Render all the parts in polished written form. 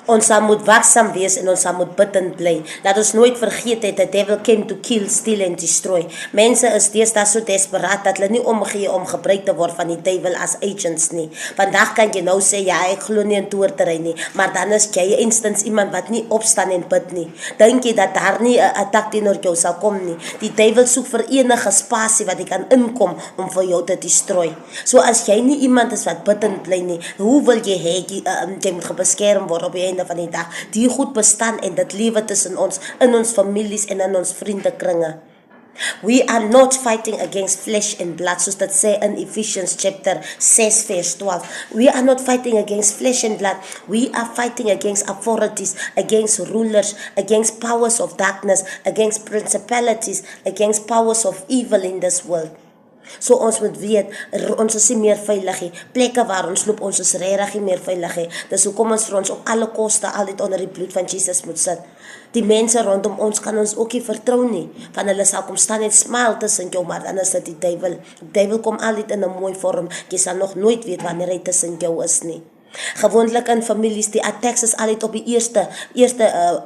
Ons sal moet waaksaam wees en ons sal moet bidtend bly. Laat ons nooit vergeet het, the devil came to kill, steal and destroy. Mense is deesdae so desperaat dat hulle nie omgee om gebruik te word van die duiwel as agents nie. Vandag kan jy nou sê, ja, ek glo nie in toortery nie, maar dan is jy instans iemand wat nie opstaan en bid nie. Dink jy dat daar nie 'n attak teenoor jou sal kom nie? Die duiwel soek vir enige spasie wat hy kan inkom om vir jou te destroy. So as jy nie iemand is wat bidtend bly nie, hoe wil jy hê jy moet gebeskerm word op die einde van die dag? Die goed bestaan en dit lewe tussen ons, in ons families en in ons vriendekringe. We are not fighting against flesh and blood, soos dit sê in Ephesians chapter 6 verse 12. We are not fighting against flesh and blood. We are fighting against authorities, against rulers, against powers of darkness, against principalities, against powers of evil in this world. So ons moet weet, ons is nie meer veilig nie. Plekke waar ons loop, ons is regtig nie meer veilig nie. Dis hoekom ons vir ons op alle koste altyd onder die bloed van Jesus moet sit. Die mense rondom ons kan ons ook nie vertrou nie. Van hulle sal kom staan en smile tussen jou, maar dan is dit die duiwel. Die duiwel kom altyd in 'n mooi vorm. Jy sal nog nooit weet wanneer hy tussen jou is nie. Gewoonlik in families, die attacks is altyd op die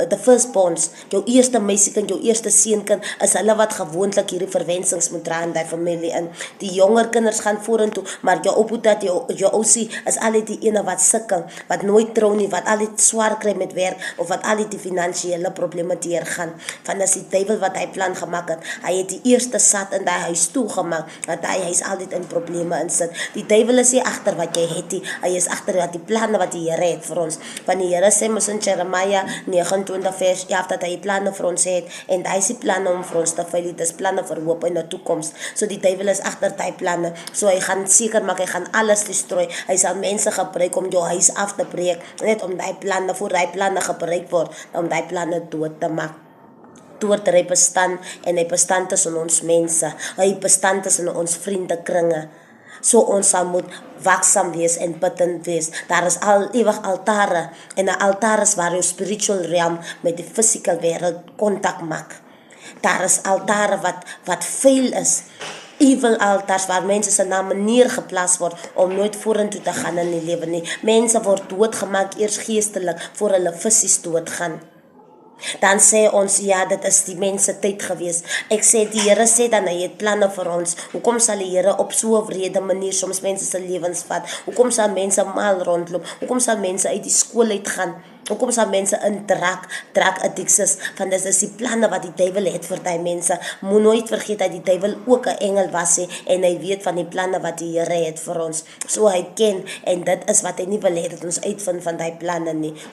the firstborns, jou eerste meisiekind, jou eerste seunkind, is hulle wat gewoonlik hierdie verwensings moet dra in die familie in. Die jonger kinders gaan vorentoe, maar jou opvoeddat, jou ousie is altyd die ene wat sukkel, wat nooit trou nie, wat altyd swaar kry met werk, of wat altyd die finansiële probleme deurgaan. Van as die duiwel wat hy plan gemaak het, hy het die eerste sat in die huis toegemaak, dat hy is altyd in probleme insit. Die duiwel is nie agter wat jy het nie, hy is agter wat die planne wat die Here het vir ons. Want die Here sê mos in Jeremia 29 vers 11 dat hy planne vir ons het, en hy is die planne om vir ons te veilig, dis planne vir hoop en 'n toekoms. So die duiwel is agter daai planne. So hy gaan seker maak, hy gaan alles destroy. Hy sal mense gebruik om jou huis af te breek, net om daai planne, voor daai planne gebruik word, om daai planne dood te maak. Toortery bestaan, en hy bestaan tussen ons mense. Hy bestaan tussen ons vriendekringe. So ons sal moet waaksaam wees en bidtend wees. Daar is ewig altare, en 'n altaar is waar jou spiritual realm met die physical wêreld kontak maak. Daar is altare wat vuil is, evil altars waar mense se name neergeplaas word om nooit vorentoe te gaan in die lewe nie. Mense word doodgemaak eers geestelik voor hulle fisies doodgaan. Dan sê ons, ja, dit is die mense tyd gewees. Ek sê, die Here sê dan, hy het planne vir ons. Hoekom sal die Here op so 'n wrede manier soms mense se lewens vat? Hoekom sal mense mal rondloop? Hoekom sal mense uit die skool uitgaan? Hoekom sal mense in drug addictions? Want dit is die planne wat die duiwel het vir die mense. Moet nooit vergeet dat die duiwel ook 'n engel was en hy weet van die planne wat die Here het vir ons. So hy ken, en dit is wat hy nie wil hê dat ons uitvind van die planne nie.